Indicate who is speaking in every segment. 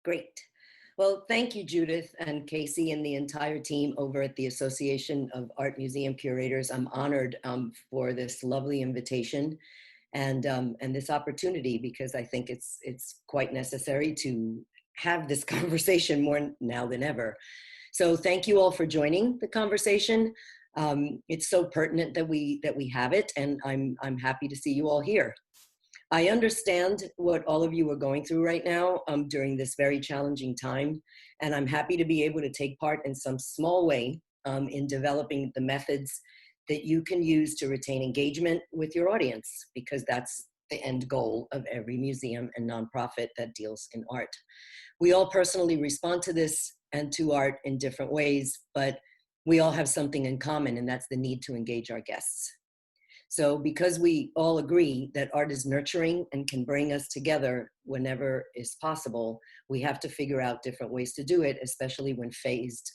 Speaker 1: Great. Well, thank you, Judith and Casey and the entire team over at the Association of Art Museum Curators. I'm honored for this lovely invitation and this opportunity because I think it's quite necessary to have this conversation more now than ever. So thank you all for joining the conversation. It's so pertinent that we have it, and I'm happy to see you all here. I understand what all of you are going through right now during this very challenging time, and I'm happy to be able to take part in some small way in developing the methods that you can use to retain engagement with your audience, because that's the end goal of every museum and nonprofit that deals in art. We all personally respond to this and to art in different ways, but we all have something in common, and that's the need to engage our guests. So because we all agree that art is nurturing and can bring us together whenever is possible, we have to figure out different ways to do it, especially when faced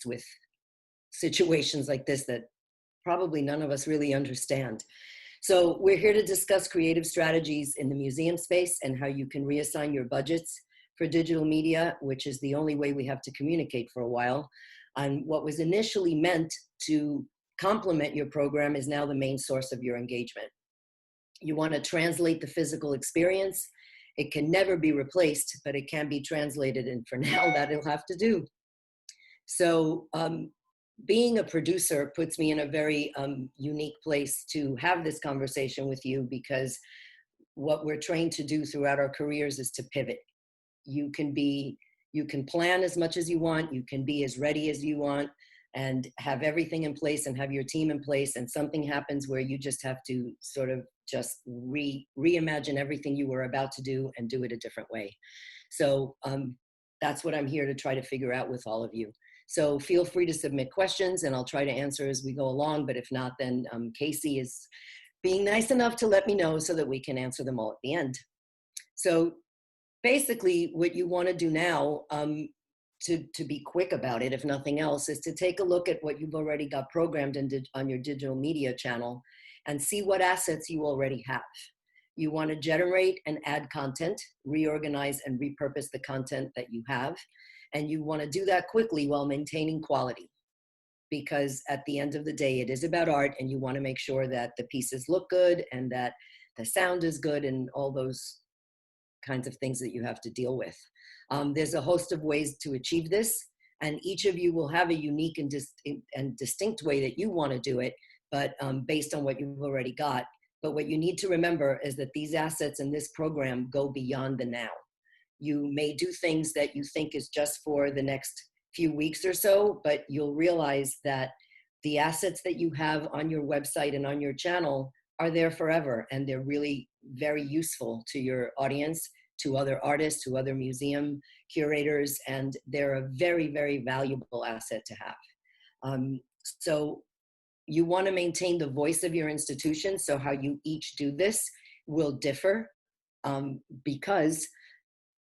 Speaker 1: with situations like this that probably none of us really understand. So we're here to discuss creative strategies in the museum space and how you can reassign your budgets for digital media, which is the only way we have to communicate for a while. And what was initially meant to complement your program is now the main source of your engagement. You want to translate the physical experience. It can never be replaced, but it can be translated, and for now that it'll have to do. So being a producer puts me in a very unique place to have this conversation with you, because what we're trained to do throughout our careers is to pivot. You can plan as much as you want, you can be as ready as you want, and have everything in place and have your team in place, and something happens where you just have to sort of just reimagine everything you were about to do and do it a different way. So that's what I'm here to try to figure out with all of you. So feel free to submit questions and I'll try to answer as we go along, but if not, then Casey is being nice enough to let me know so that we can answer them all at the end. So basically what you want to do now, to be quick about it, if nothing else, is to take a look at what you've already got programmed on your digital media channel and see what assets you already have. You want to generate and add content, reorganize and repurpose the content that you have. And you want to do that quickly while maintaining quality, because at the end of the day, it is about art, and you want to make sure that the pieces look good and that the sound is good and all those kinds of things that you have to deal with. There's a host of ways to achieve this, and each of you will have a unique and distinct way that you want to do it, but based on what you've already got. But what you need to remember is that these assets in this program go beyond the now. You may do things that you think is just for the next few weeks or so, but you'll realize that the assets that you have on your website and on your channel are there forever, and they're really very useful to your audience, to other artists, to other museum curators, and they're a very, very valuable asset to have. So you want to maintain the voice of your institution, so how you each do this will differ because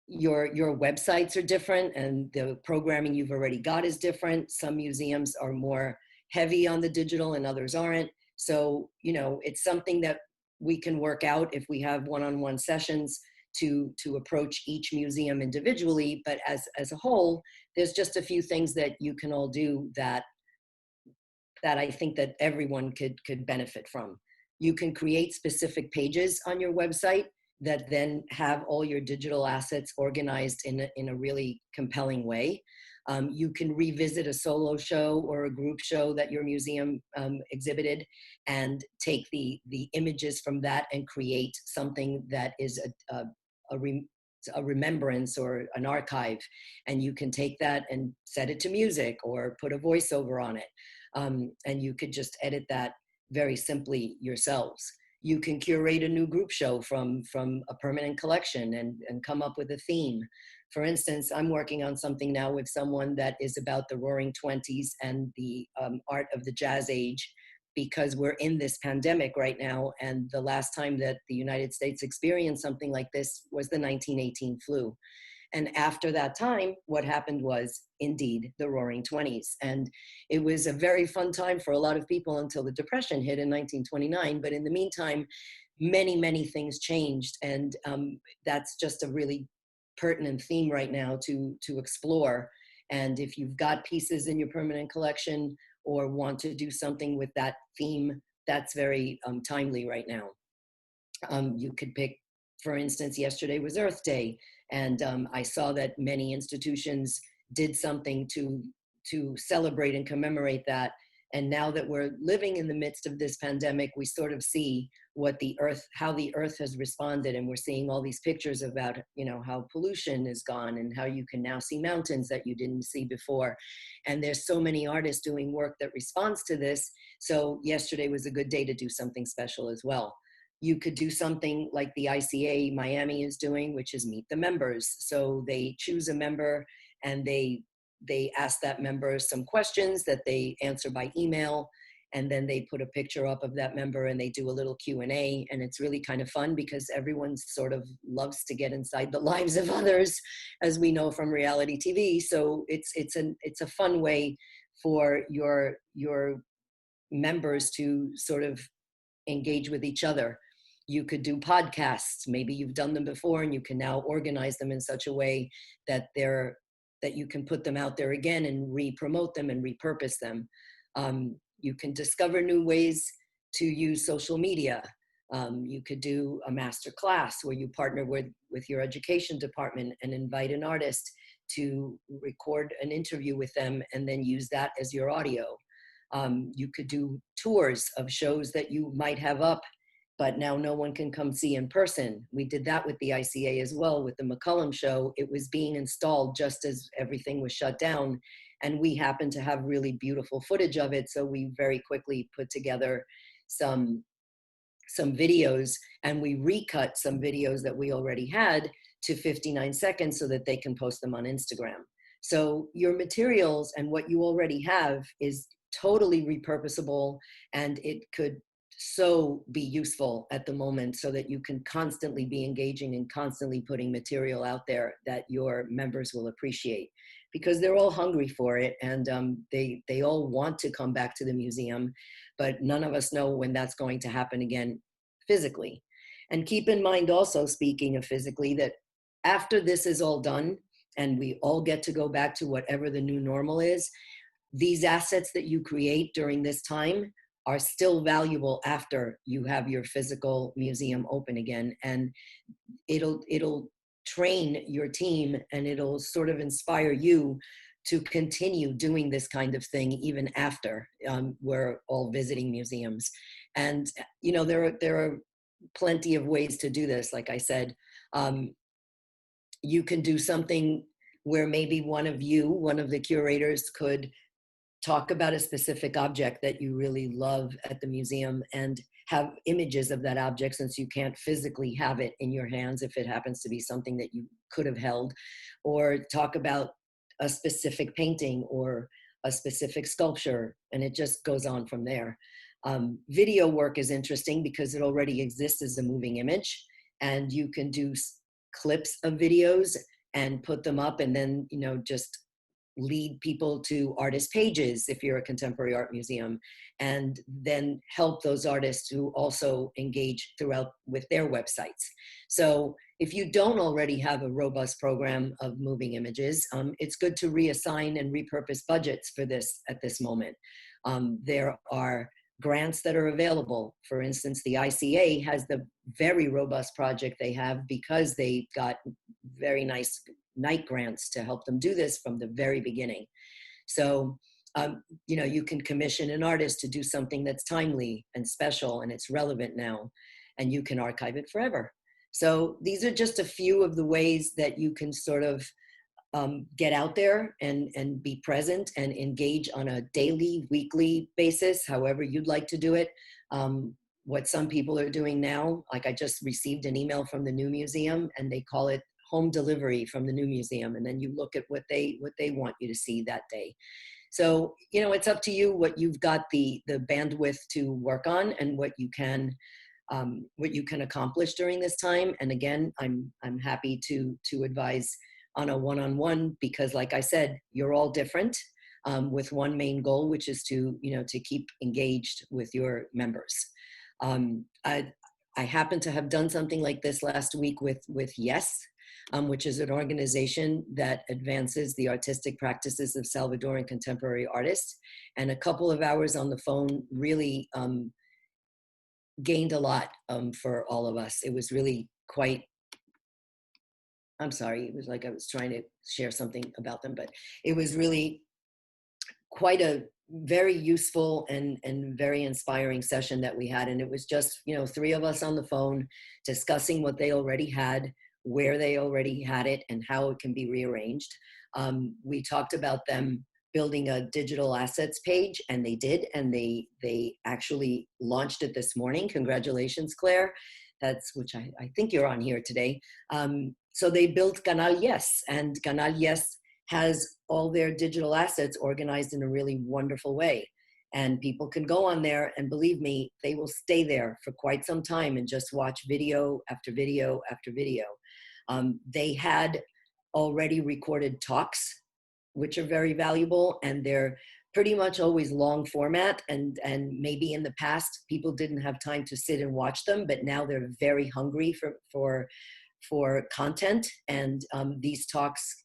Speaker 1: your websites are different and the programming you've already got is different. Some museums are more heavy on the digital and others aren't. So, you know, it's something that we can work out if we have one-on-one sessions to approach each museum individually. But as a whole, there's just a few things that you can all do that I think that everyone could benefit from. You can create specific pages on your website that then have all your digital assets organized in a really compelling way. You can revisit a solo show or a group show that your museum exhibited and take the images from that and create something that is a remembrance or an archive. And you can take that and set it to music or put a voiceover on it. And you could just edit that very simply yourselves. You can curate a new group show from a permanent collection and come up with a theme. For instance, I'm working on something now with someone that is about the Roaring '20s and the art of the Jazz Age, because we're in this pandemic right now, and the last time that the United States experienced something like this was the 1918 flu. And after that time, what happened was indeed the Roaring '20s. And it was a very fun time for a lot of people until the Depression hit in 1929. But in the meantime, many, many things changed. And that's just a really pertinent theme right now to explore. And if you've got pieces in your permanent collection or want to do something with that theme, that's very timely right now. You could pick, for instance, yesterday was Earth Day, and I saw that many institutions did something to celebrate and commemorate that. And now that we're living in the midst of this pandemic, we sort of see what the earth, how the earth has responded. And we're seeing all these pictures about, you know, how pollution is gone and how you can now see mountains that you didn't see before. And there's so many artists doing work that responds to this. So yesterday was a good day to do something special as well. You could do something like the ICA Miami is doing, which is meet the members. So they choose a member and they ask that member some questions that they answer by email, and then they put a picture up of that member and they do a little Q&A, and it's really kind of fun because everyone sort of loves to get inside the lives of others, as we know from reality TV. So it's a fun way for your members to sort of engage with each other. You could do podcasts. Maybe you've done them before and you can now organize them in such a way that that you can put them out there again and re-promote them and repurpose them. You can discover new ways to use social media. You could do a master class where you partner with your education department and invite an artist to record an interview with them and then use that as your audio. You could do tours of shows that you might have up, but now no one can come see in person. We did that with the ICA as well, with the McCullum show. It was being installed just as everything was shut down. And we happened to have really beautiful footage of it. So we very quickly put together some videos, and we recut some videos that we already had to 59 seconds so that they can post them on Instagram. So your materials and what you already have is totally repurposable, and it could so be useful at the moment so that you can constantly be engaging and constantly putting material out there that your members will appreciate, because they're all hungry for it, and they all want to come back to the museum, but none of us know when that's going to happen again physically. And keep in mind also, speaking of physically, that after this is all done and we all get to go back to whatever the new normal is, these assets that you create during this time are still valuable after you have your physical museum open again. And it'll train your team, and it'll sort of inspire you to continue doing this kind of thing even after we're all visiting museums. And you know, there are plenty of ways to do this. Like I said, you can do something where maybe one of the curators could talk about a specific object that you really love at the museum and have images of that object, since you can't physically have it in your hands if it happens to be something that you could have held, or talk about a specific painting or a specific sculpture, and it just goes on from there. Video work is interesting because it already exists as a moving image, and you can do clips of videos and put them up, and then, you know, just lead people to artist pages if you're a contemporary art museum, and then help those artists who also engage throughout with their websites. So if you don't already have a robust program of moving images, it's good to reassign and repurpose budgets for this at this moment. There are grants that are available. For instance, the ICA has the very robust project they have because they got very nice night grants to help them do this from the very beginning. So, you know, you can commission an artist to do something that's timely and special and it's relevant now, and you can archive it forever. So these are just a few of the ways that you can sort of get out there and be present and engage on a daily, weekly basis, however you'd like to do it. What some people are doing now, like I just received an email from the new museum, and they call it home delivery from the new museum. And then you look at what they want you to see that day. So, you know, it's up to you what you've got the bandwidth to work on and what you can accomplish during this time. And again, I'm happy to advise on a one-on-one, because like I said, you're all different, with one main goal, which is to, you know, to keep engaged with your members. I happen to have done something like this last week with Yes. which is an organization that advances the artistic practices of Salvadoran contemporary artists. And a couple of hours on the phone really gained a lot for all of us. It was really quite, I'm sorry, it was like I was trying to share something about them, but it was really quite a very useful and very inspiring session that we had. And it was just, you know, three of us on the phone discussing what they already had, where they already had it, and how it can be rearranged. We talked about them building a digital assets page, and they did, and they actually launched it this morning. Congratulations, Claire. That's which I think you're on here today. So they built Canal Yes, and Canal Yes has all their digital assets organized in a really wonderful way. And people can go on there, and believe me, they will stay there for quite some time and just watch video after video after video. They had already recorded talks, which are very valuable, and they're pretty much always long format. And maybe in the past, people didn't have time to sit and watch them, but now they're very hungry for content. And these talks,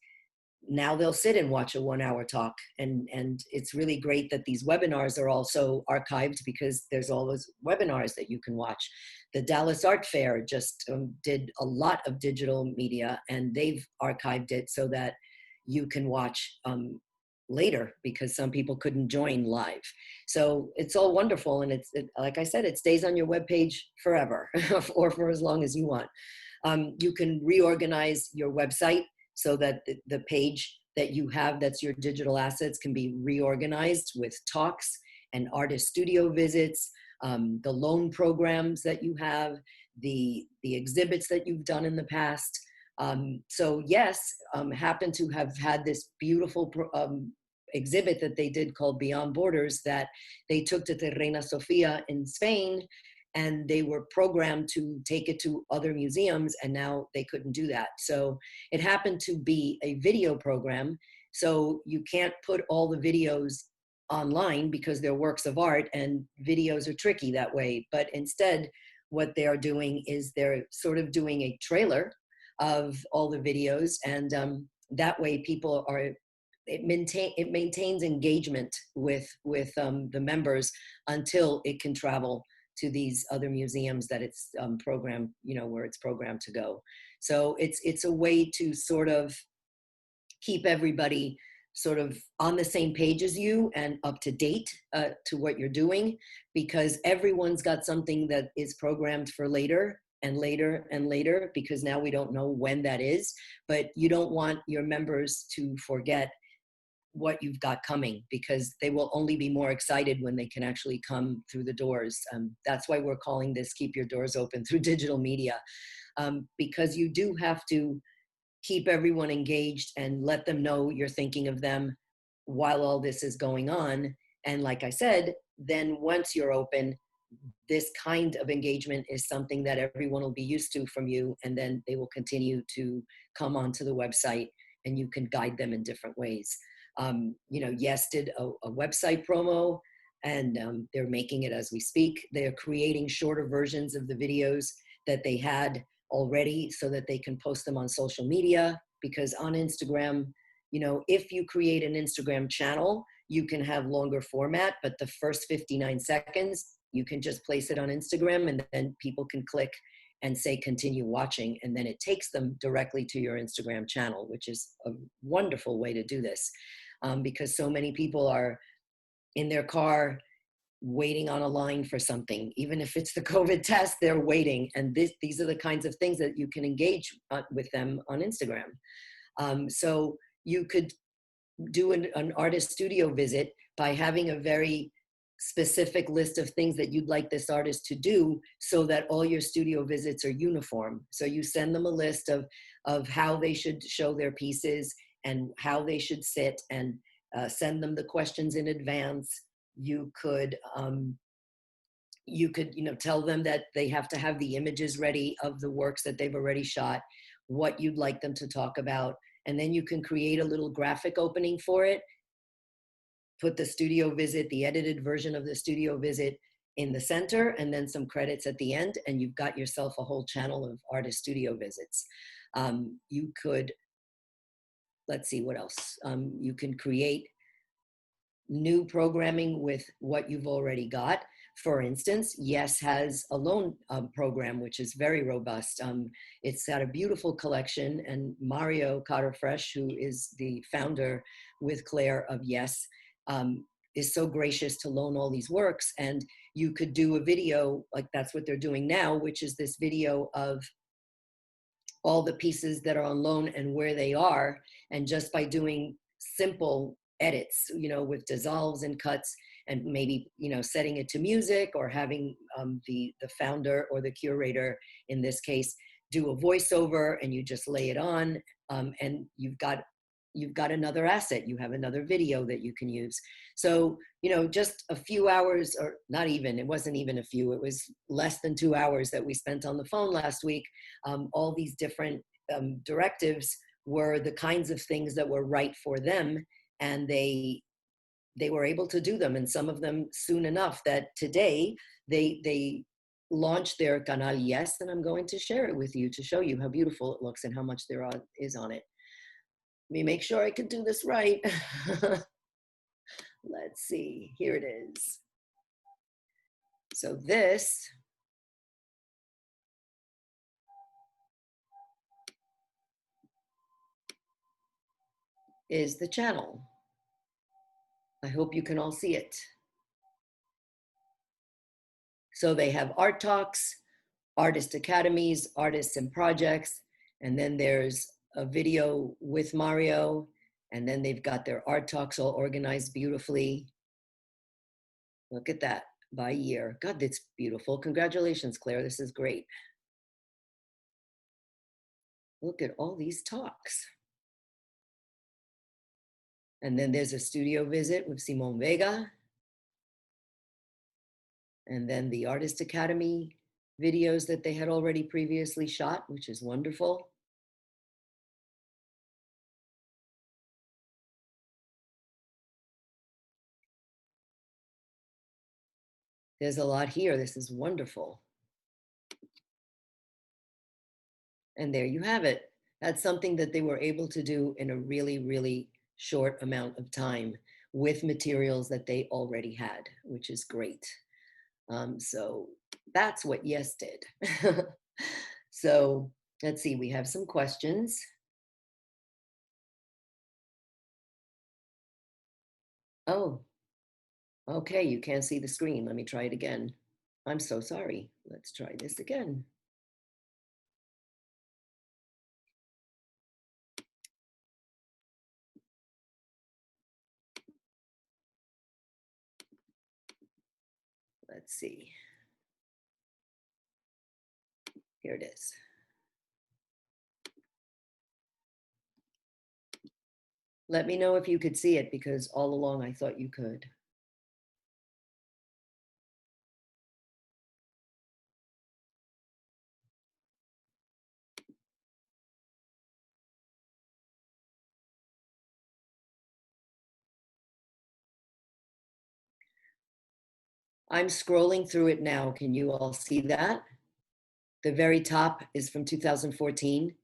Speaker 1: now they'll sit and watch a 1 hour talk. And it's really great that these webinars are also archived, because there's all those webinars that you can watch. The Dallas Art Fair just did a lot of digital media, and they've archived it so that you can watch later, because some people couldn't join live. So it's all wonderful. And like I said, it stays on your webpage forever or for as long as you want. You can reorganize your website so that the page that you have, that's your digital assets, can be reorganized with talks and artist studio visits, the loan programs that you have, the exhibits that you've done in the past. So yes, happen to have had this beautiful exhibit that they did called Beyond Borders, that they took to the Reina Sofia in Spain, and they were programmed to take it to other museums, and now they couldn't do that. So it happened to be a video program. So you can't put all the videos online because they're works of art, and videos are tricky that way. But instead, what they are doing is they're sort of doing a trailer of all the videos, and that way people are, it maintains engagement with the members until it can travel to these other museums that it's programmed, you know, where it's programmed to go. So it's a way to sort of keep everybody sort of on the same page as you and up to date to what you're doing, because everyone's got something that is programmed for later and later and later, because now we don't know when that is. But you don't want your members to forget what you've got coming, because they will only be more excited when they can actually come through the doors. That's why we're calling this Keep Your Doors Open Through Digital Media, because you do have to keep everyone engaged and let them know you're thinking of them while all this is going on. And like I said, then once you're open, this kind of engagement is something that everyone will be used to from you, and then they will continue to come onto the website, and you can guide them in different ways. You know, Yes did a website promo, and they're making it as we speak. They're creating shorter versions of the videos that they had already so that they can post them on social media, because on Instagram, you know, if you create an Instagram channel, you can have longer format, but the first 59 seconds, you can just place it on Instagram, and then people can click and say continue watching, and then it takes them directly to your Instagram channel, which is a wonderful way to do this, because so many people are in their car waiting on a line for something. Even if it's the COVID test, they're waiting, and these are the kinds of things that you can engage with them on Instagram. So you could do an artist studio visit by having a very specific list of things that you'd like this artist to do, so that all your studio visits are uniform. So you send them a list of how they should show their pieces and how they should sit, and send them the questions in advance. You could, you know, tell them that they have to have the images ready of the works that they've already shot, what you'd like them to talk about, and then you can create a little graphic opening for it. Put the studio visit, the edited version of the studio visit, in the center, and then some credits at the end, and you've got yourself a whole channel of artist studio visits. You could, let's see what else. You can create new programming with what you've already got. For instance, Yes has a loan program, which is very robust. It's got a beautiful collection, and Mario Carter-Fresh, who is the founder with Claire of Yes, is so gracious to loan all these works. And you could do a video, like that's what they're doing now, which is this video of all the pieces that are on loan and where they are. And just by doing simple edits, with dissolves and cuts, and maybe, setting it to music, or having the founder or the curator, in this case, do a voiceover, and you just lay it on, and you've got another asset. You have another video that you can use. So, just a few hours, or not even, it wasn't even a few, it was less than 2 hours that we spent on the phone last week. All these different directives were the kinds of things that were right for them, and they were able to do them, and some of them soon enough that today they launched their canal Yes, and I'm going to share it with you to show you how beautiful it looks and how much there is on it. Let me make sure I can do this right. Let's see, here it is. So this is the channel. I hope you can all see it. So they have art talks, artist academies, artists and projects, and then there's a video with Mario, and then they've got their art talks all organized beautifully. Look at that, by year. God, that's beautiful. Congratulations, Claire, this is great. Look at all these talks. And then there's a studio visit with Simon Vega. And then the Artist Academy videos that they had already previously shot, which is wonderful. There's a lot here. This is wonderful. And there you have it. That's something that they were able to do in a really, really short amount of time with materials that they already had, which is great. So that's what Yes did. So let's see, we have some questions. Oh, okay, you can't see the screen. Let me try it again. I'm so sorry. Let's try this again. Let's see. Here it is. Let me know if you could see it, because all along I thought you could. I'm scrolling through it now. Can you all see that? The very top is from 2014.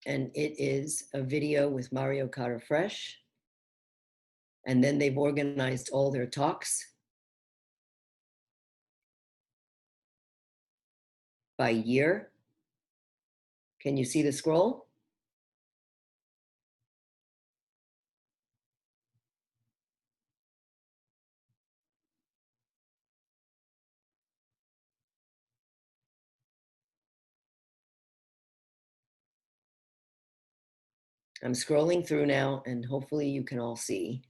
Speaker 1: And it is a video with Mario Carter Fresh. And then they've organized all their talks by year. Can you see the scroll? I'm scrolling through now, and hopefully you can all see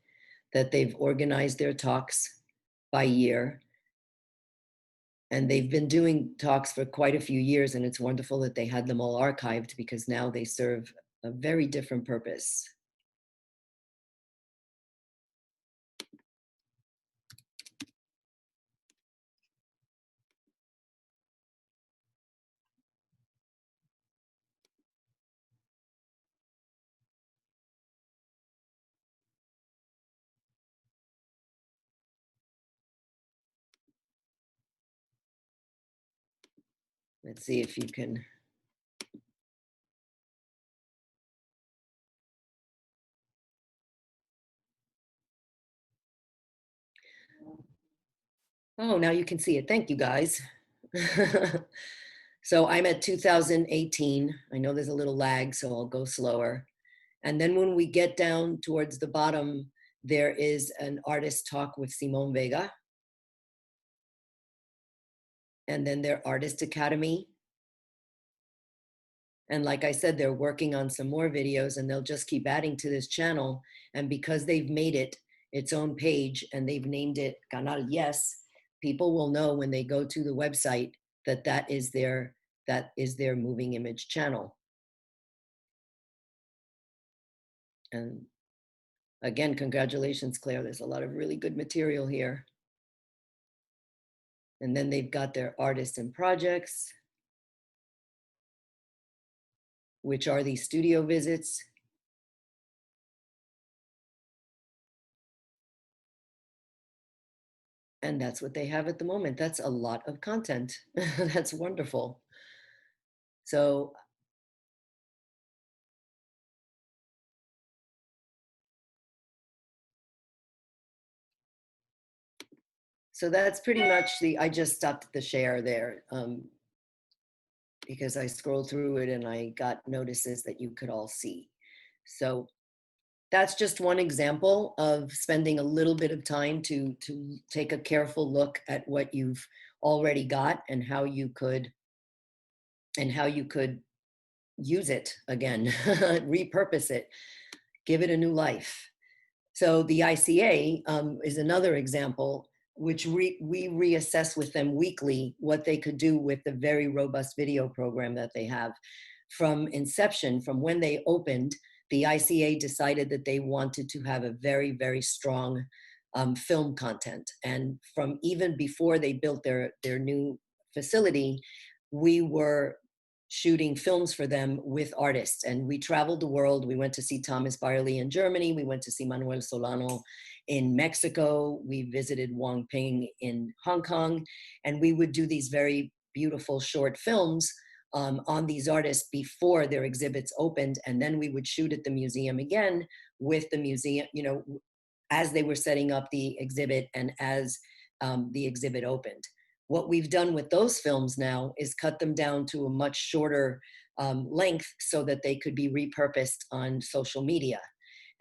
Speaker 1: that they've organized their talks by year. And they've been doing talks for quite a few years, and it's wonderful that they had them all archived, because now they serve a very different purpose. Let's see if you can. Oh, now you can see it. Thank you, guys. So I'm at 2018. I know there's a little lag, so I'll go slower. And then when we get down towards the bottom, there is an artist talk with Simone Vega. And then their Artist Academy. And like I said, they're working on some more videos and they'll just keep adding to this channel. And because they've made it its own page and they've named it Canal Yes, people will know when they go to the website that that is their moving image channel. And again, congratulations, Claire. There's a lot of really good material here. And then they've got their artists and projects, which are these studio visits. And that's what they have at the moment. That's a lot of content. That's wonderful. So that's pretty much I just stopped the share there because I scrolled through it and I got notices that you could all see. So that's just one example of spending a little bit of time to take a careful look at what you've already got and how you could use it again, repurpose it, give it a new life. So the ICA is another example, which we reassess with them weekly what they could do with the very robust video program that they have. From inception, from when they opened, the ICA decided that they wanted to have a very, very strong film content. And from even before they built their new facility, we were shooting films for them with artists. And we traveled the world. We went to see Thomas Byerly in Germany. We went to see Manuel Solano in Mexico. We visited Wang Ping in Hong Kong. And we would do these very beautiful short films on these artists before their exhibits opened. And then we would shoot at the museum again with the museum, as they were setting up the exhibit and as the exhibit opened. What we've done with those films now is cut them down to a much shorter length so that they could be repurposed on social media.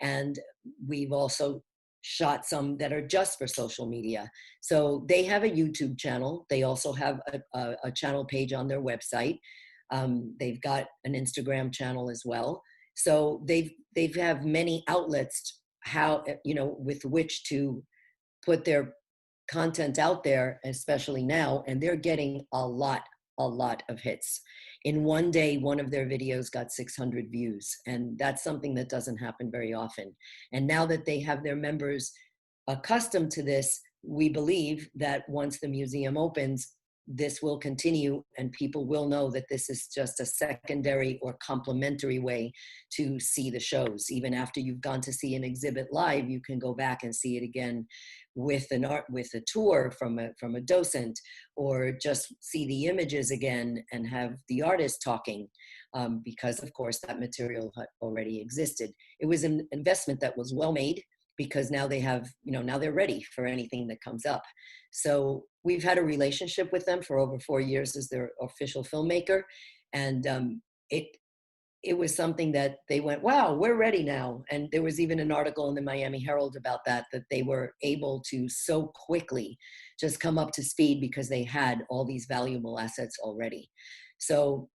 Speaker 1: And we've also shot some that are just for social media. So they have a YouTube channel. They also have a channel page on their website. They've got an Instagram channel as well. So they've have many outlets with which to put their content out there, especially now, and they're getting a lot of hits. In one day, one of their videos got 600 views, and that's something that doesn't happen very often. And now that they have their members accustomed to this, we believe that once the museum opens, this will continue and people will know that this is just a secondary or complementary way to see the shows. Even after you've gone to see an exhibit live, you can go back and see it again with a tour from a docent, or just see the images again and have the artist talking, because of course that material already existed. It was an investment that was well made, because now they have, now they're ready for anything that comes up. So we've had a relationship with them for over 4 years as their official filmmaker. And it was something that they went, wow, we're ready now. And there was even an article in the Miami Herald about that they were able to so quickly just come up to speed because they had all these valuable assets already. So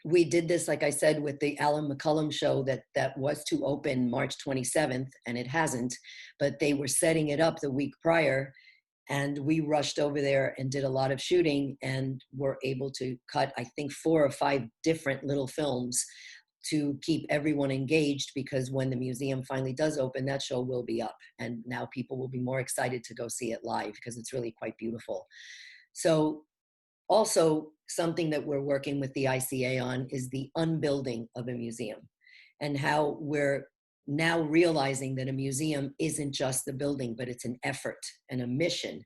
Speaker 1: we did this, like I said, with the Alan McCullum show that was to open March 27th, and it hasn't, but they were setting it up the week prior, and we rushed over there and did a lot of shooting and were able to cut, I think, 4 or 5 different little films to keep everyone engaged, because when the museum finally does open, that show will be up, and now people will be more excited to go see it live because it's really quite beautiful. So also, something that we're working with the ICA on is the unbuilding of a museum, and how we're now realizing that a museum isn't just the building, but it's an effort and a mission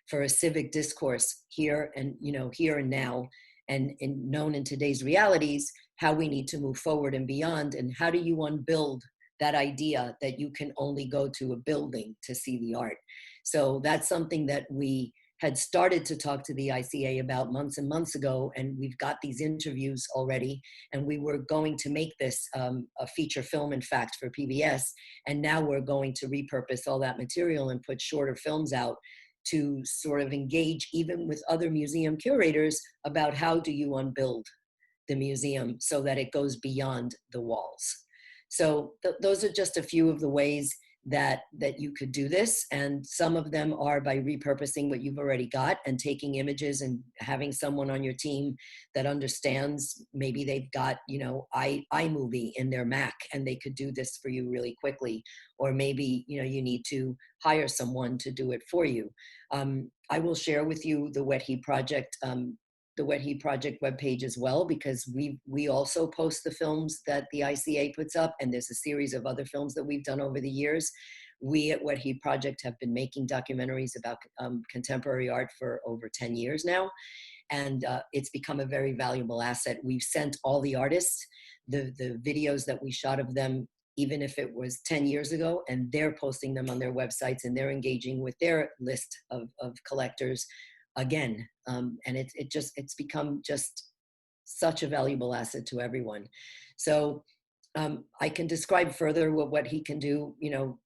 Speaker 1: for a civic discourse here and, here and now, and known in today's realities, how we need to move forward and beyond, and how do you unbuild that idea that you can only go to a building to see the art. So that's something that we had started to talk to the ICA about months and months ago, and we've got these interviews already, and we were going to make this a feature film, in fact, for PBS, and now we're going to repurpose all that material and put shorter films out to sort of engage even with other museum curators about how do you unbuild the museum so that it goes beyond the walls. So those are just a few of the ways that you could do this. And some of them are by repurposing what you've already got and taking images and having someone on your team that understands. Maybe they've got, iMovie in their Mac and they could do this for you really quickly. Or maybe, you need to hire someone to do it for you. I will share with you the Wet Heat Project webpage as well, because we also post the films that the ICA puts up, and there's a series of other films that we've done over the years. We at Wet Heat Project have been making documentaries about contemporary art for over 10 years now, and it's become a very valuable asset. We've sent all the artists the videos that we shot of them, even if it was 10 years ago, and they're posting them on their websites, and they're engaging with their list of collectors again. And it's become just such a valuable asset to everyone. So I can describe further what he can do,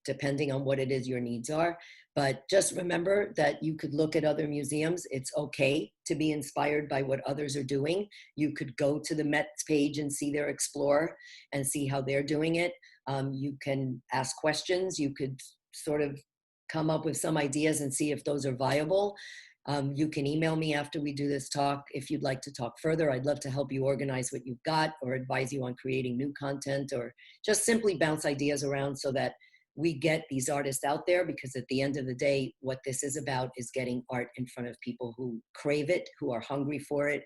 Speaker 1: depending on what it is your needs are. But just remember that you could look at other museums. It's okay to be inspired by what others are doing. You could go to the Met's page and see their Explore and see how they're doing it. You can ask questions. You could sort of come up with some ideas and see if those are viable. You can email me after we do this talk if you'd like to talk further. I'd love to help you organize what you've got, or advise you on creating new content, or just simply bounce ideas around so that we get these artists out there, because at the end of the day, what this is about is getting art in front of people who crave it, who are hungry for it,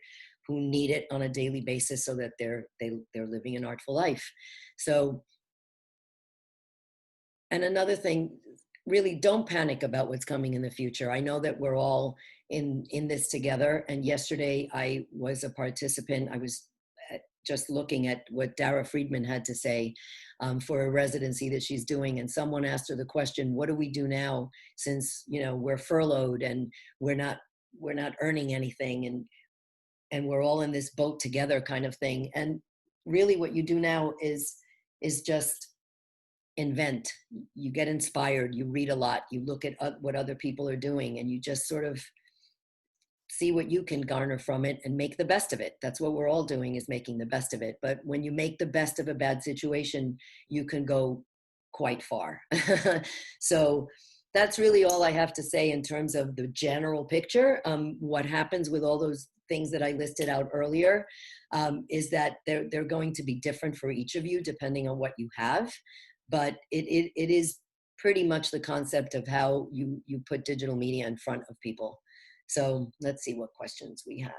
Speaker 1: who need it on a daily basis so that they're living an artful life. So, and another thing, really don't panic about what's coming in the future. I know that we're all in this together. And yesterday I was a participant. I was just looking at what Dara Friedman had to say for a residency that she's doing. And someone asked her the question, what do we do now since, we're furloughed and we're not earning anything, and we're all in this boat together kind of thing. And really what you do now is just invent. You get inspired, you read a lot, you look at what other people are doing, and you just sort of see what you can garner from it and make the best of it. That's what we're all doing, is making the best of it. But when you make the best of a bad situation, you can go quite far. So that's really all I have to say in terms of the general picture. What happens with all those things that I listed out earlier is that they're going to be different for each of you depending on what you have. But it is pretty much the concept of how you put digital media in front of people. So let's see what questions we have.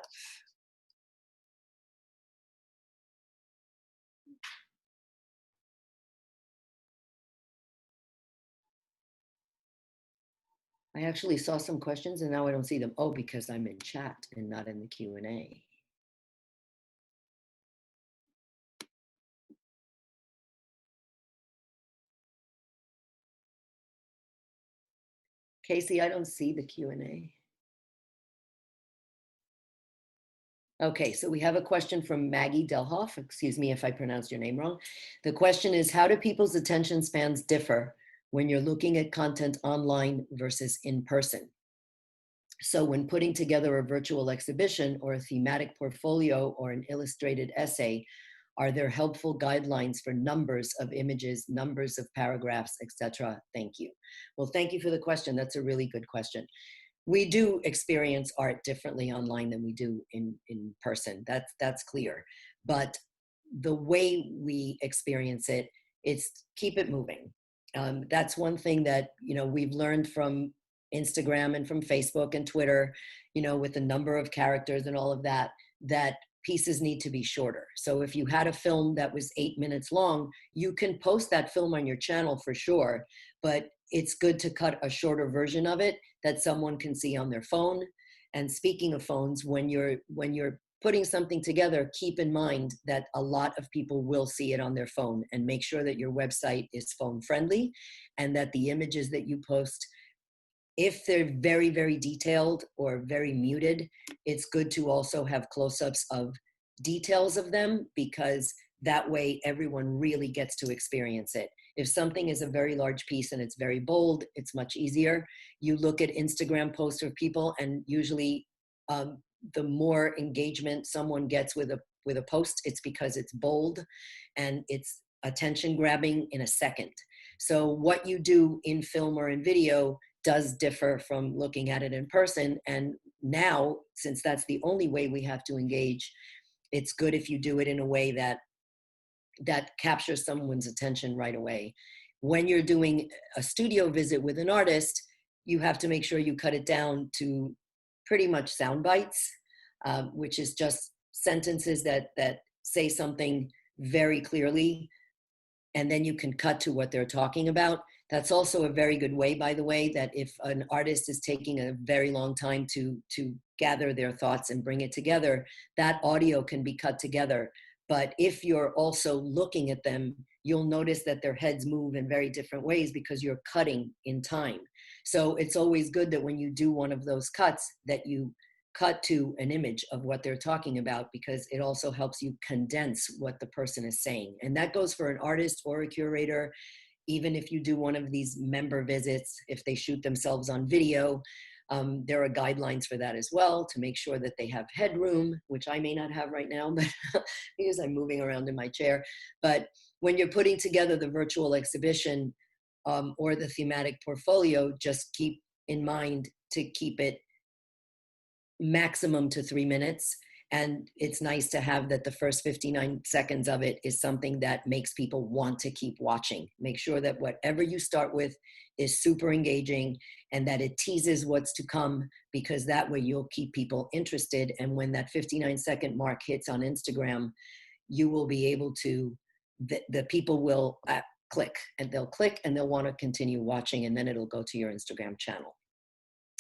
Speaker 1: I actually saw some questions and now I don't see them. Oh, because I'm in chat and not in the Q&A. Casey, I don't see the Q&A. Okay, so we have a question from Maggie Delhoff. Excuse me if I pronounced your name wrong. The question is, how do people's attention spans differ when you're looking at content online versus in person? So when putting together a virtual exhibition or a thematic portfolio or an illustrated essay, are there helpful guidelines for numbers of images, numbers of paragraphs, etc.? Thank you. Well, thank you for the question. That's a really good question. We do experience art differently online than we do in person. That's clear. But the way we experience it, it's keep it moving. That's one thing that we've learned from Instagram and from Facebook and Twitter, with the number of characters and all of that, that pieces need to be shorter. So if you had a film that was 8 minutes long, you can post that film on your channel for sure, but it's good to cut a shorter version of it that someone can see on their phone. And speaking of phones, when you're putting something together, keep in mind that a lot of people will see it on their phone, and make sure that your website is phone friendly, and that the images that you post, if they're very, very detailed or very muted, it's good to also have close-ups of details of them, because that way everyone really gets to experience it. If something is a very large piece and it's very bold, it's much easier. You look at Instagram posts of people, and usually the more engagement someone gets with a post, it's because it's bold and it's attention grabbing in a second. So what you do in film or in video does differ from looking at it in person. And now, since that's the only way we have to engage, it's good if you do it in a way that captures someone's attention right away. When you're doing a studio visit with an artist, you have to make sure you cut it down to pretty much sound bites, which is just sentences that say something very clearly, and then you can cut to what they're talking about. That's also a very good way, by the way, that if an artist is taking a very long time to gather their thoughts and bring it together, that audio can be cut together. But if you're also looking at them, you'll notice that their heads move in very different ways because you're cutting in time. So it's always good that when you do one of those cuts, that you cut to an image of what they're talking about, because it also helps you condense what the person is saying. And that goes for an artist or a curator. Even if you do one of these member visits, if they shoot themselves on video, there are guidelines for that as well, to make sure that they have headroom, which I may not have right now, but because I'm moving around in my chair. But when you're putting together the virtual exhibition or the thematic portfolio, just keep in mind to keep it maximum to 3 minutes. And it's nice to have that the first 59 seconds of it is something that makes people want to keep watching. Make sure that whatever you start with is super engaging, and that it teases what's to come, because that way you'll keep people interested. And when that 59-second mark hits on Instagram, you will be able to, the people will click, and they'll want to continue watching, and then it'll go to your Instagram channel.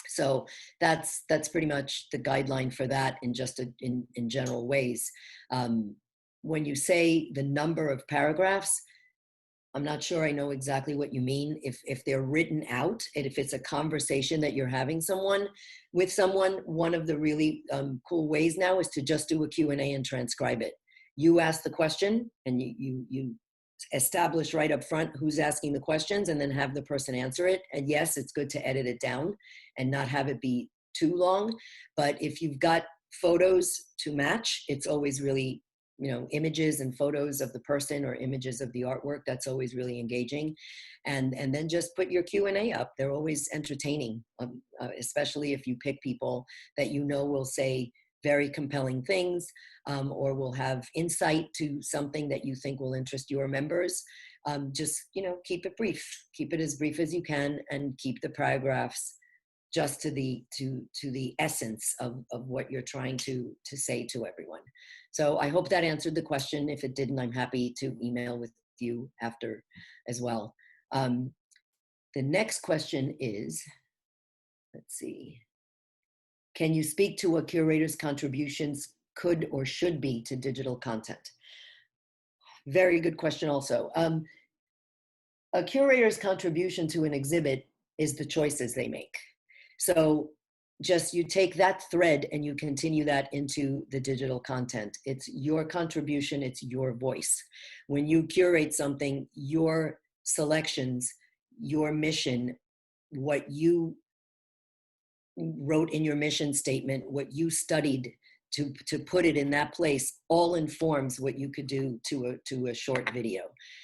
Speaker 1: So that's pretty much the guideline for that in just in general ways. When you say the number of paragraphs, I'm not sure I know exactly what you mean. If they're written out, and if it's a conversation that you're having with someone, one of the really cool ways now is to just do a Q&A and transcribe it. You ask the question, and you establish right up front who's asking the questions, and then have the person answer it. And yes, it's good to edit it down and not have it be too long. But if you've got photos to match, it's always really, images and photos of the person or images of the artwork, that's always really engaging. And then just put your Q&A up. They're always entertaining, especially if you pick people that will say very compelling things, or will have insight to something that you think will interest your members. Just, keep it brief. Keep it as brief as you can, and keep the paragraphs just to the essence of what you're trying to say to everyone. So I hope that answered the question. If it didn't, I'm happy to email with you after as well. The next question is, let's see. Can you speak to what curators' contributions could or should be to digital content? Very good question also. A curator's contribution to an exhibit is the choices they make. So just you take that thread and you continue that into the digital content. It's your contribution, it's your voice. When you curate something, your selections, your mission, what you wrote in your mission statement, what you studied to put it in that place, all informs what you could do to a short video.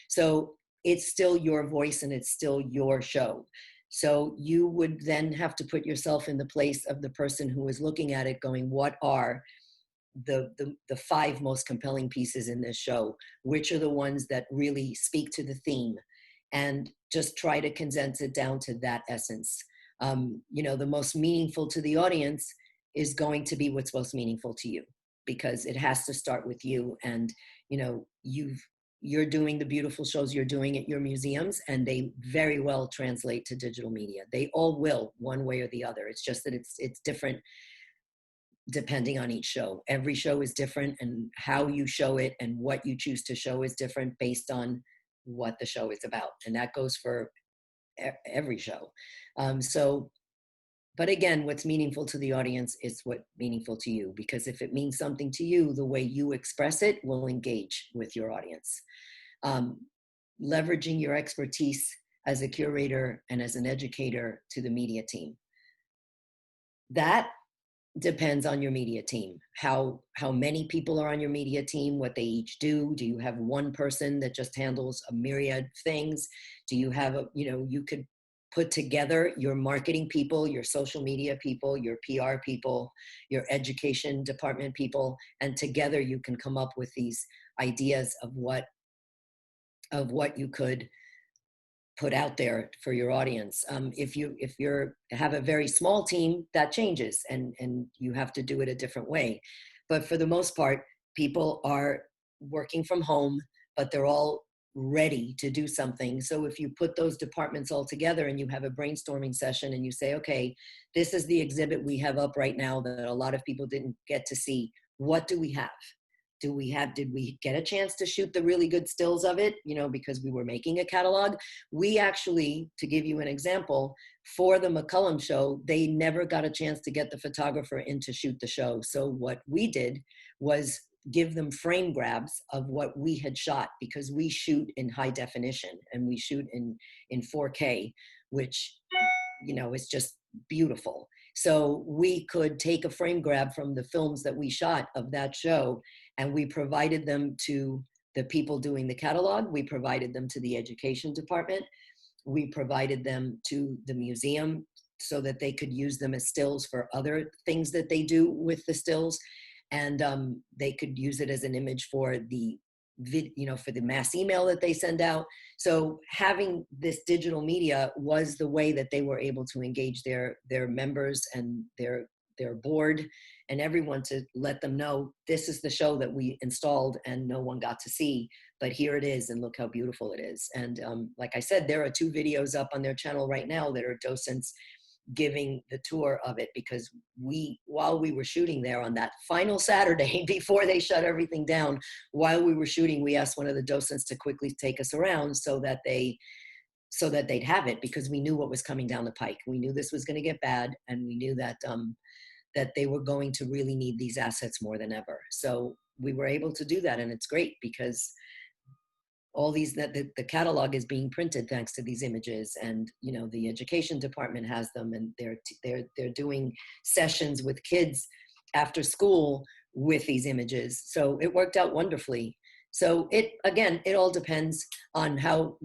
Speaker 1: So it's still your voice and it's still your show. So you would then have to put yourself in the place of the person who is looking at it, going, what are the 5 most compelling pieces in this show? Which are the ones that really speak to the theme? And just try to condense it down to that essence. The most meaningful to the audience is going to be what's most meaningful to you, because it has to start with you. And, you're doing the beautiful shows you're doing at your museums, and they very well translate to digital media. They all will, one way or the other. It's just that it's different depending on each show. Every show is different, and how you show it and what you choose to show is different based on what the show is about. And that goes for every show. So, but again, what's meaningful to the audience is what's meaningful to you, because if it means something to you, the way you express it will engage with your audience. Um, Leveraging your expertise as a curator and as an educator to the media team. That depends on your media team, how many people are on your media team, what they each do. Do you have one person that just handles a myriad things? Do you have you could put together your marketing people, your social media people, your PR people, your education department people, and together you can come up with these ideas of what you could put out there for your audience. If you have a very small team, that changes, and you have to do it a different way. But for the most part, people are working from home, but they're all ready to do something. So if you put those departments all together and you have a brainstorming session and you say, okay, this is the exhibit we have up right now that a lot of people didn't get to see. What do we have? Did we get a chance to shoot the really good stills of it? Because we were making a catalog. We actually, to give you an example, for the McCullum show, they never got a chance to get the photographer in to shoot the show. So what we did was give them frame grabs of what we had shot, because we shoot in high definition and we shoot in 4K, which, is just beautiful. So we could take a frame grab from the films that we shot of that show, and we provided them to the people doing the catalog. We provided them to the education department. We provided them to the museum so that they could use them as stills for other things that they do with the stills. And they could use it as an image for the for the mass email that they send out. So having this digital media was the way that they were able to engage their members and their board and everyone, to let them know, this is the show that we installed and no one got to see, but here it is, and look how beautiful it is. And like I said, there are 2 videos up on their channel right now that are docents giving the tour of it, because while we were shooting there on that final Saturday before they shut everything down, while we were shooting, we asked one of the docents to quickly take us around so that they'd have it, because we knew what was coming down the pike. We knew this was going to get bad, and we knew that that they were going to really need these assets more than ever. So we were able to do that, and it's great because all these, the catalog is being printed thanks to these images, and the education department has them, and they're doing sessions with kids after school with these images. So it worked out wonderfully. So it all depends on how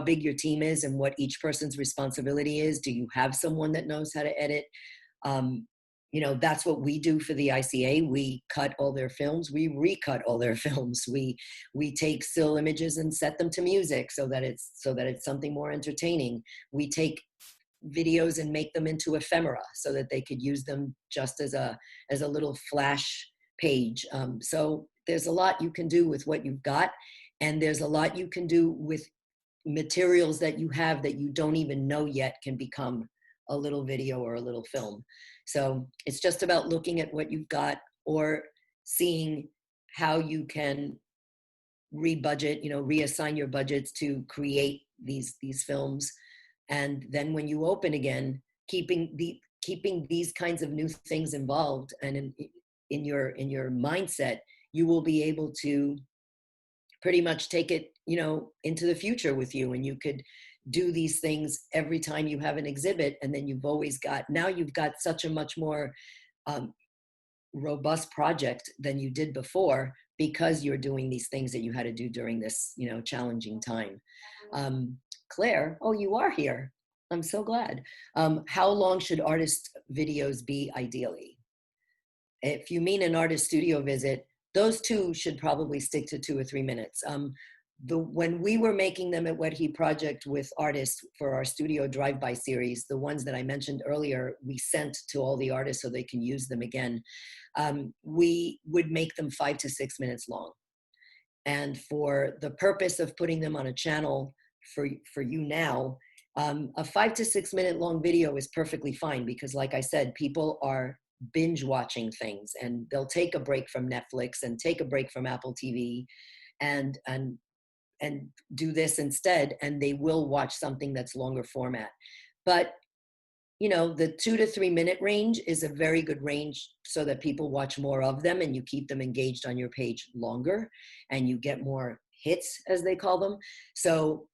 Speaker 1: big your team is and what each person's responsibility is. Do you have someone that knows how to edit? That's what we do for the ICA. We cut all their films. We recut all their films. We take still images and set them to music so that it's something more entertaining. We take videos and make them into ephemera so that they could use them just as a little flash page. So there's a lot you can do with what you've got, and there's a lot you can do with materials that you have that you don't even know yet can become a little video or a little film. So it's just about looking at what you've got, or seeing how you can reassign your budgets to create these films. And then when you open again, keeping these kinds of new things involved and in your mindset, you will be able to pretty much take it, into the future with you. And you could do these things every time you have an exhibit. And then you've got such a much more robust project than you did before, because you're doing these things that you had to do during this, challenging time. Claire, oh, you are here. I'm so glad. How long should artist videos be ideally? If you mean an artist studio visit, those 2 should probably stick to 2 or 3 minutes. When we were making them at Wet Heat Project with artists for our studio drive-by series, the ones that I mentioned earlier, we sent to all the artists so they can use them again. We would make them 5 to 6 minutes long. And for the purpose of putting them on a channel for you now, a 5 to 6 minute long video is perfectly fine because, like I said, people are binge watching things, and they'll take a break from Netflix and take a break from Apple TV and do this instead, and they will watch something that's longer format. But the 2 to 3 minute range is a very good range so that people watch more of them and you keep them engaged on your page longer and you get more hits, as they call them. So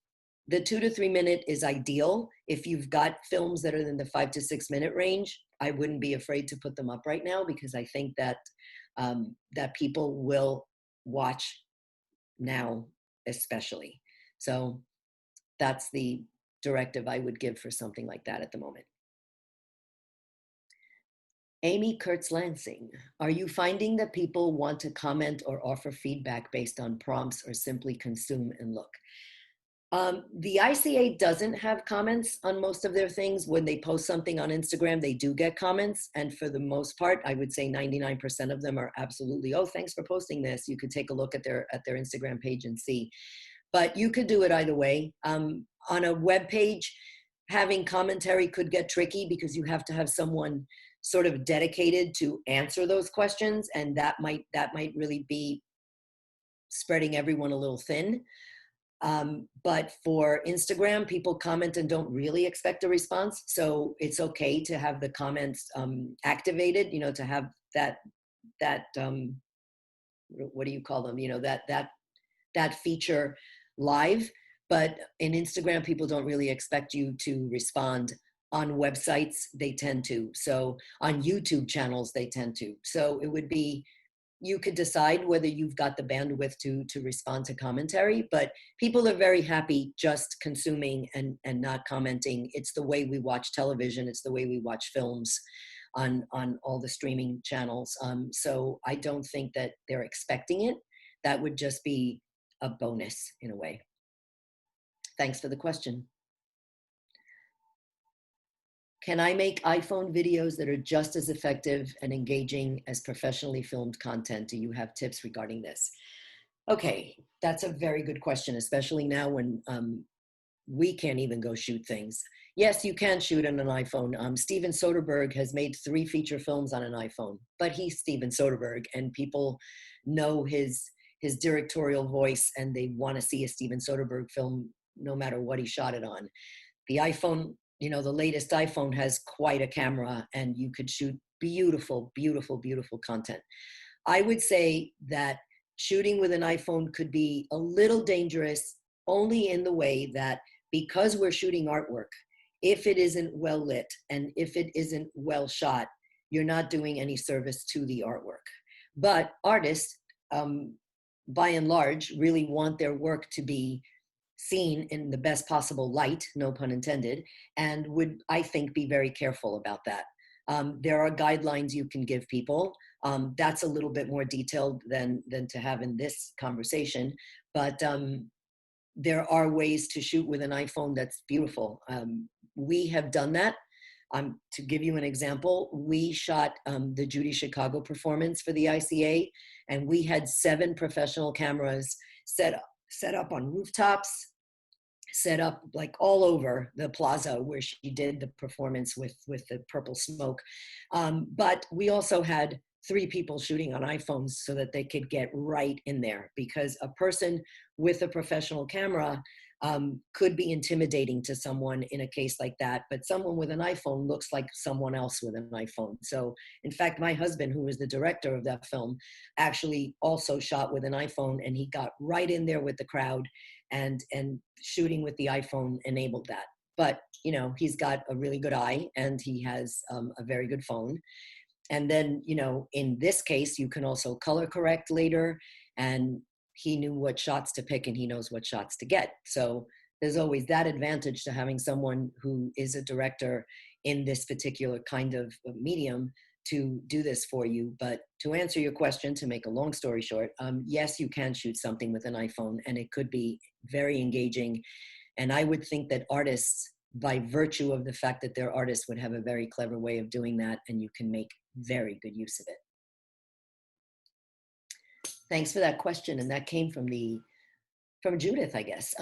Speaker 1: the 2 to 3 minute is ideal. If you've got films that are in the 5 to 6 minute range, I wouldn't be afraid to put them up right now, because I think that that people will watch now, especially. So that's the directive I would give for something like that at the moment. Amy Kurtz-Lansing, are you finding that people want to comment or offer feedback based on prompts or simply consume and look? The ICA doesn't have comments on most of their things. When they post something on Instagram, they do get comments. And for the most part, I would say 99% of them are absolutely, oh, thanks for posting this. You could take a look at their Instagram page and see. But you could do it either way. On a web page, having commentary could get tricky because you have to have someone sort of dedicated to answer those questions. And that might really be spreading everyone a little thin. But for Instagram, people comment and don't really expect a response. So it's okay to have the comments activated, to have that what do you call them? That feature live. But in Instagram, people don't really expect you to respond. On websites, they tend to. So on YouTube channels, they tend to. So it would be, you could decide whether you've got the bandwidth to respond to commentary, but people are very happy just consuming and not commenting. It's the way we watch television. It's the way we watch films on all the streaming channels. So I don't think that they're expecting it. That would just be a bonus in a way. Thanks for the question. Can I make iPhone videos that are just as effective and engaging as professionally filmed content? Do you have tips regarding this? Okay, that's a very good question, especially now when we can't even go shoot things. Yes, you can shoot on an iPhone. Steven Soderbergh has made 3 feature films on an iPhone, but he's Steven Soderbergh, and people know his directorial voice, and they want to see a Steven Soderbergh film no matter what he shot it on. The iPhone, the latest iPhone has quite a camera, and you could shoot beautiful, beautiful, beautiful content. I would say that shooting with an iPhone could be a little dangerous, only in the way that because we're shooting artwork, if it isn't well lit and if it isn't well shot, you're not doing any service to the artwork. But artists, by and large, really want their work to be seen in the best possible light, no pun intended, and would, I think, be very careful about that. There are guidelines you can give people. That's a little bit more detailed than to have in this conversation, but there are ways to shoot with an iPhone that's beautiful. We have done that. To give you an example, we shot the Judy Chicago performance for the ICA, and we had 7 professional cameras set up on rooftops, set up like all over the plaza where she did the performance with the purple smoke. But we also had 3 people shooting on iPhones so that they could get right in there, because a person with a professional camera could be intimidating to someone in a case like that, but someone with an iPhone looks like someone else with an iPhone. So in fact, my husband, who was the director of that film, actually also shot with an iPhone, and he got right in there with the crowd, and shooting with the iPhone enabled that. But he's got a really good eye, and he has a very good phone. And then, in this case, you can also color correct later, and he knew what shots to pick, and he knows what shots to get. So there's always that advantage to having someone who is a director in this particular kind of medium to do this for you. But to answer your question, to make a long story short, yes, you can shoot something with an iPhone, and it could be very engaging. And I would think that artists, by virtue of the fact that they're artists, would have a very clever way of doing that, and you can make very good use of it. Thanks for that question. And that came from Judith, I guess.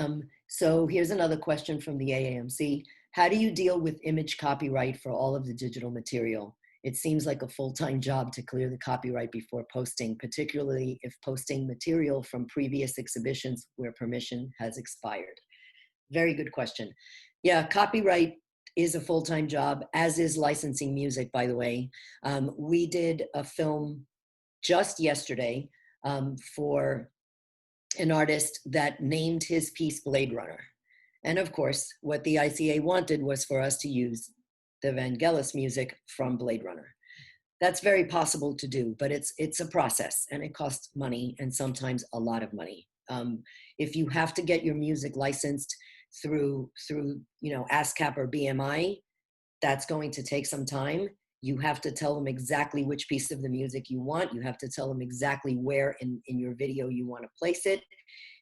Speaker 1: So here's another question from the AAMC. How do you deal with image copyright for all of the digital material? It seems like a full-time job to clear the copyright before posting, particularly if posting material from previous exhibitions where permission has expired. Very good question. Yeah, copyright is a full-time job, as is licensing music, by the way. We did a film just yesterday for an artist that named his piece Blade Runner. And of course, what the ICA wanted was for us to use the Vangelis music from Blade Runner. That's very possible to do, but it's a process and it costs money and sometimes a lot of money. If you have to get your music licensed through ASCAP or BMI, that's going to take some time. You have to tell them exactly which piece of the music you want. You have to tell them exactly where in your video you want to place it.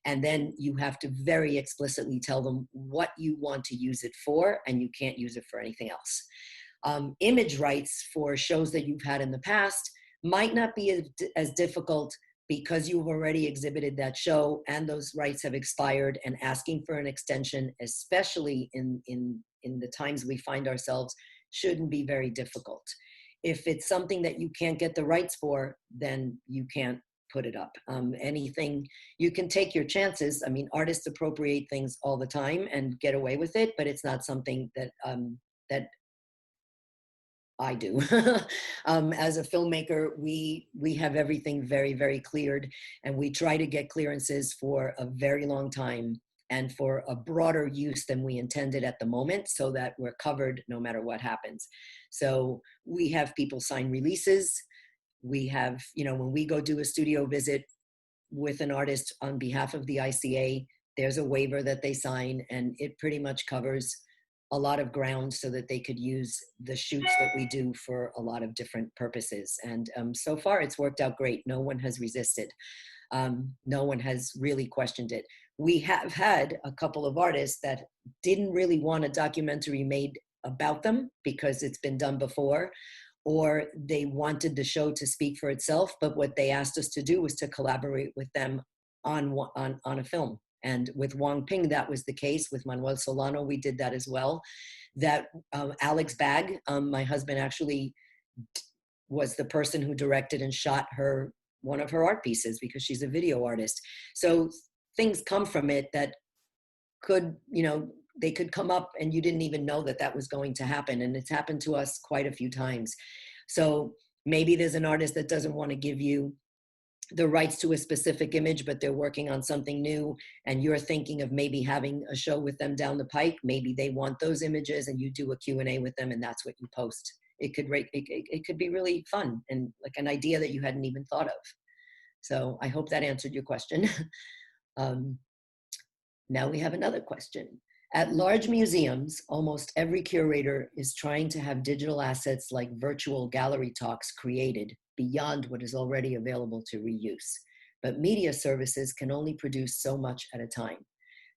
Speaker 1: And then you have to very explicitly tell them what you want to use it for, and you can't use it for anything else. Image rights for shows that you've had in the past might not be as difficult because you've already exhibited that show and those rights have expired, and asking for an extension, especially in the times we find ourselves, shouldn't be very difficult. If it's something that you can't get the rights for, then you can't put it up. Anything, you can take your chances. I mean, artists appropriate things all the time and get away with it, but it's not something that that I do. As a filmmaker, we have everything very, very cleared, and we try to get clearances for a very long time and for a broader use than we intended at the moment, so that we're covered no matter what happens. So we have people sign releases. We have, when we go do a studio visit with an artist on behalf of the ICA, there's a waiver that they sign, and it pretty much covers a lot of ground so that they could use the shoots that we do for a lot of different purposes. And so far it's worked out great. No one has resisted. No one has really questioned it. We have had a couple of artists that didn't really want a documentary made about them because it's been done before, or they wanted the show to speak for itself. But what they asked us to do was to collaborate with them on a film. And with Wang Ping, that was the case. With Manuel Solano, we did that as well. That Alex Bagg, my husband, actually was the person who directed and shot one of her art pieces because she's a video artist. So things come from it that could, they could come up and you didn't even know that that was going to happen. And it's happened to us quite a few times. So maybe there's an artist that doesn't want to give you the rights to a specific image, but they're working on something new and you're thinking of maybe having a show with them down the pike. Maybe they want those images and you do a Q&A with them and that's what you post. It could be really fun and like an idea that you hadn't even thought of. So I hope that answered your question. Now we have another question. At large museums, almost every curator is trying to have digital assets like virtual gallery talks created beyond what is already available to reuse. But media services can only produce so much at a time.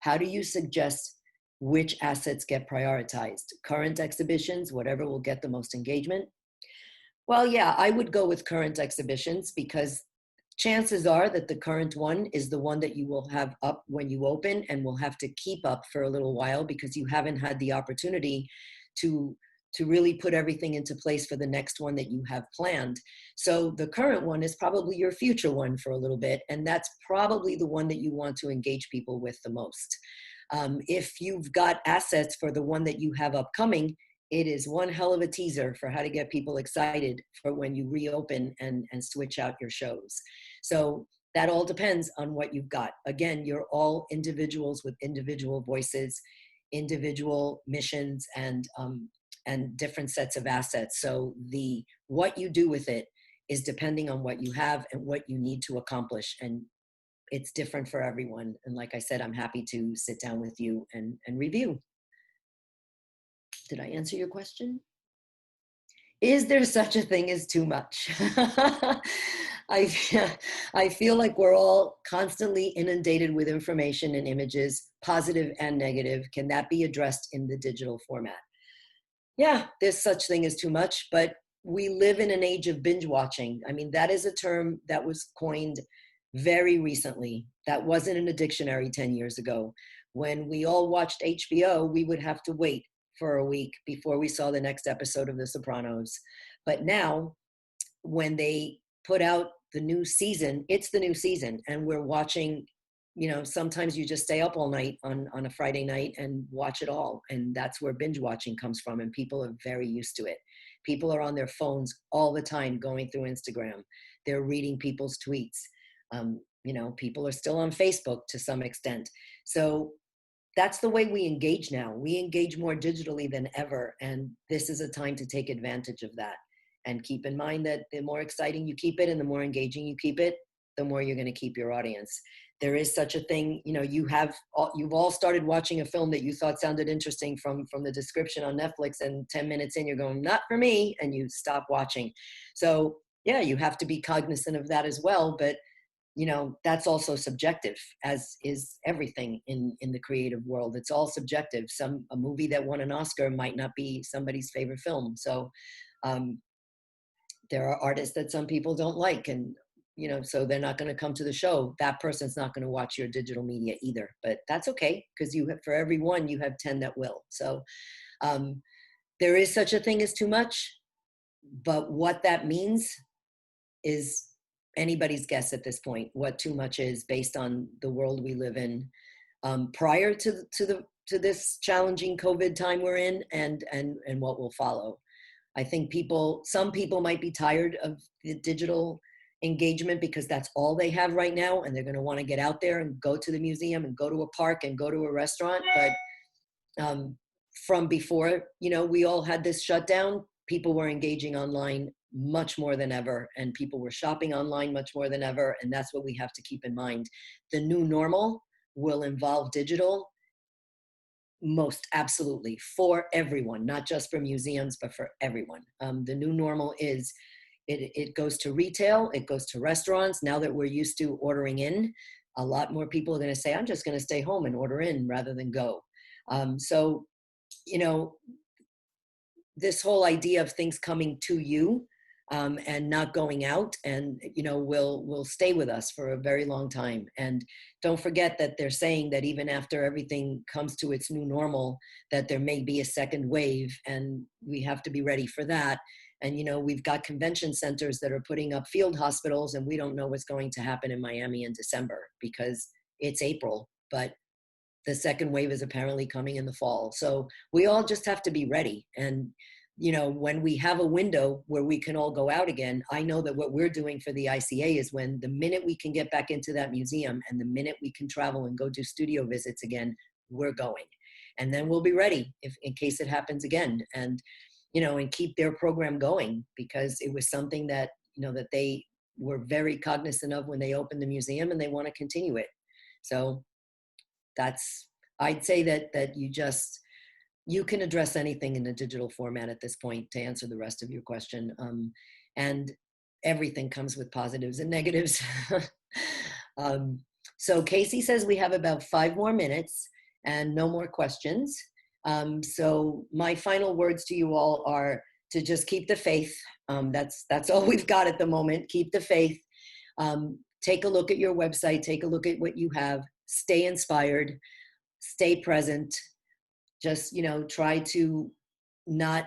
Speaker 1: How do you suggest which assets get prioritized? Current exhibitions, whatever will get the most engagement? Well, yeah, I would go with current exhibitions because chances are that the current one is the one that you will have up when you open and will have to keep up for a little while because you haven't had the opportunity to really put everything into place for the next one that you have planned. So the current one is probably your future one for a little bit, and that's probably the one that you want to engage people with the most. If you've got assets for the one that you have upcoming, it is one hell of a teaser for how to get people excited for when you reopen and switch out your shows. So that all depends on what you've got. Again, you're all individuals with individual voices, individual missions, and different sets of assets. So what you do with it is depending on what you have and what you need to accomplish. And it's different for everyone. And like I said, I'm happy to sit down with you and review. Did I answer your question? Is there such a thing as too much? I feel like we're all constantly inundated with information and images, positive and negative. Can that be addressed in the digital format? Yeah, there's such thing as too much, but we live in an age of binge watching. I mean, that is a term that was coined very recently. That wasn't in a dictionary 10 years ago. When we all watched HBO, we would have to wait for a week before we saw the next episode of The Sopranos. But now, when they put out the new season, it's the new season, and we're watching. Sometimes you just stay up all night on a Friday night and watch it all. And that's where binge watching comes from. And people are very used to it. People are on their phones all the time going through Instagram. They're reading people's tweets. People are still on Facebook to some extent. So that's the way we engage now. We engage more digitally than ever. And this is a time to take advantage of that. And keep in mind that the more exciting you keep it and the more engaging you keep it, the more you're going to keep your audience. There is such a thing, you've all started watching a film that you thought sounded interesting from the description on Netflix, and 10 minutes in, you're going, not for me, and you stop watching. So yeah, you have to be cognizant of that as well. But that's also subjective, as is everything in the creative world. It's all subjective. A movie that won an Oscar might not be somebody's favorite film. So there are artists that some people don't like, and so they're not going to come to the show. That person's not going to watch your digital media either, but that's okay, because for every one, you have 10 that will. So there is such a thing as too much, but what that means is anybody's guess at this point, what too much is, based on the world we live in prior to this challenging COVID time we're in, and what will follow. I think some people might be tired of the digital engagement because that's all they have right now, and they're going to want to get out there and go to the museum and go to a park and go to a restaurant. But from before, we all had this shutdown, people were engaging online much more than ever, and people were shopping online much more than ever. And that's what we have to keep in mind. The new normal will involve digital, most absolutely, for everyone, not just for museums, but for everyone. The new normal is, it goes to retail, it goes to restaurants. Now that we're used to ordering in, a lot more people are going to say, I'm just going to stay home and order in rather than go. So, this whole idea of things coming to you and not going out, and will stay with us for a very long time. And don't forget that they're saying that even after everything comes to its new normal, that there may be a second wave, and we have to be ready for that. And we've got convention centers that are putting up field hospitals, and we don't know what's going to happen in Miami in December, because it's April, but the second wave is apparently coming in the fall. So we all just have to be ready. And when we have a window where we can all go out again, I know that what we're doing for the ICA is, when the minute we can get back into that museum and the minute we can travel and go do studio visits again, we're going. And then we'll be ready in case it happens again. And, and keep their program going, because it was something that, that they were very cognizant of when they opened the museum, and they want to continue it. So I'd say that you can address anything in a digital format at this point, to answer the rest of your question. And everything comes with positives and negatives. So Casey says we have about 5 more minutes and no more questions. So my final words to you all are to just keep the faith. That's all we've got at the moment. Keep the faith. Take a look at your website. Take a look at what you have. Stay inspired. Stay present. Just, try to not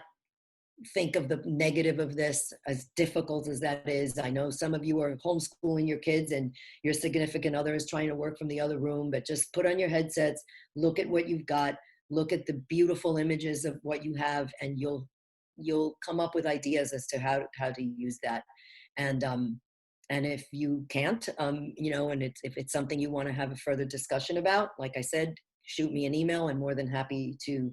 Speaker 1: think of the negative of this, as difficult as that is. I know some of you are homeschooling your kids, and your significant other is trying to work from the other room, but just put on your headsets, look at what you've got, look at the beautiful images of what you have, and you'll come up with ideas as to how to use that. And if you can't, and if it's something you want to have a further discussion about, like I said, shoot me an email. I'm more than happy to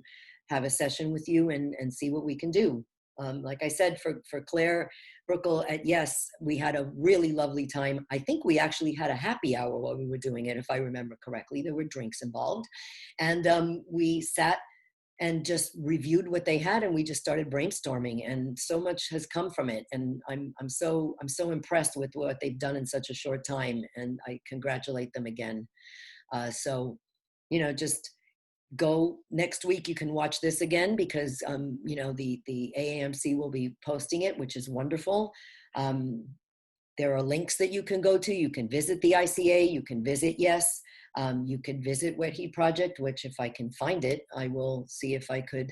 Speaker 1: have a session with you and see what we can do. Like I said, for Claire Brookle at Yes, we had a really lovely time. I think we actually had a happy hour while we were doing it, if I remember correctly. There were drinks involved. And we sat and just reviewed what they had, and we just started brainstorming, and so much has come from it. And I'm so impressed with what they've done in such a short time, and I congratulate them again. So, just go next week. You can watch this again, because the AAMC will be posting it, which is wonderful. There are links that you can go to. You can visit the ICA, you can visit Yes, you can visit Wet Heat Project, which if I can find it, I will see if I could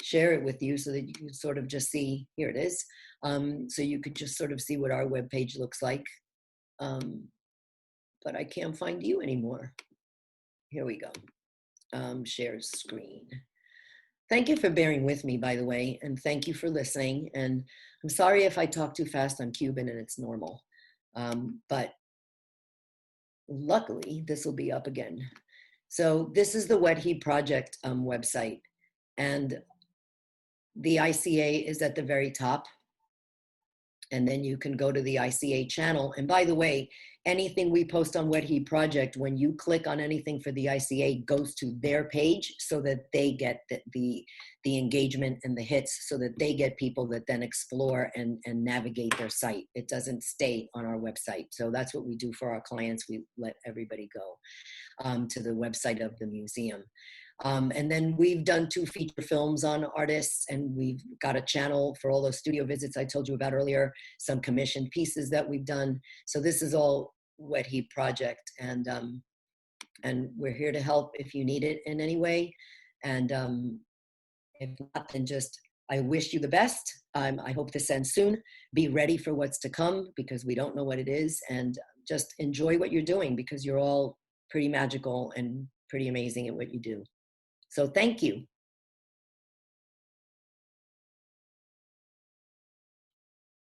Speaker 1: share it with you so that you can sort of just see, here it is. So you could just sort of see what our webpage looks like. But I can't find you anymore. Here we go. Share screen. Thank you for bearing with me, by the way, and thank you for listening. And I'm sorry if I talk too fast. I'm Cuban and it's normal. But luckily, this will be up again. So this is the Wet Heat Project website. And the ICA is at the very top. And then you can go to the ICA channel. And by the way, anything we post on Wet Heat Project, when you click on anything for the ICA, goes to their page so that they get the engagement and the hits, so that they get people that then explore and navigate their site. It doesn't stay on our website. So that's what we do for our clients. We let everybody go to the website of the museum. And then we've done 2 feature films on artists, and we've got a channel for all those studio visits I told you about earlier, some commissioned pieces that we've done. So this is all Wet Heat Project, and we're here to help if you need it in any way. And if not, then just, I wish you the best. I hope this ends soon. Be ready for what's to come, because we don't know what it is, and just enjoy what you're doing, because you're all pretty magical and pretty amazing at what you do. So thank you.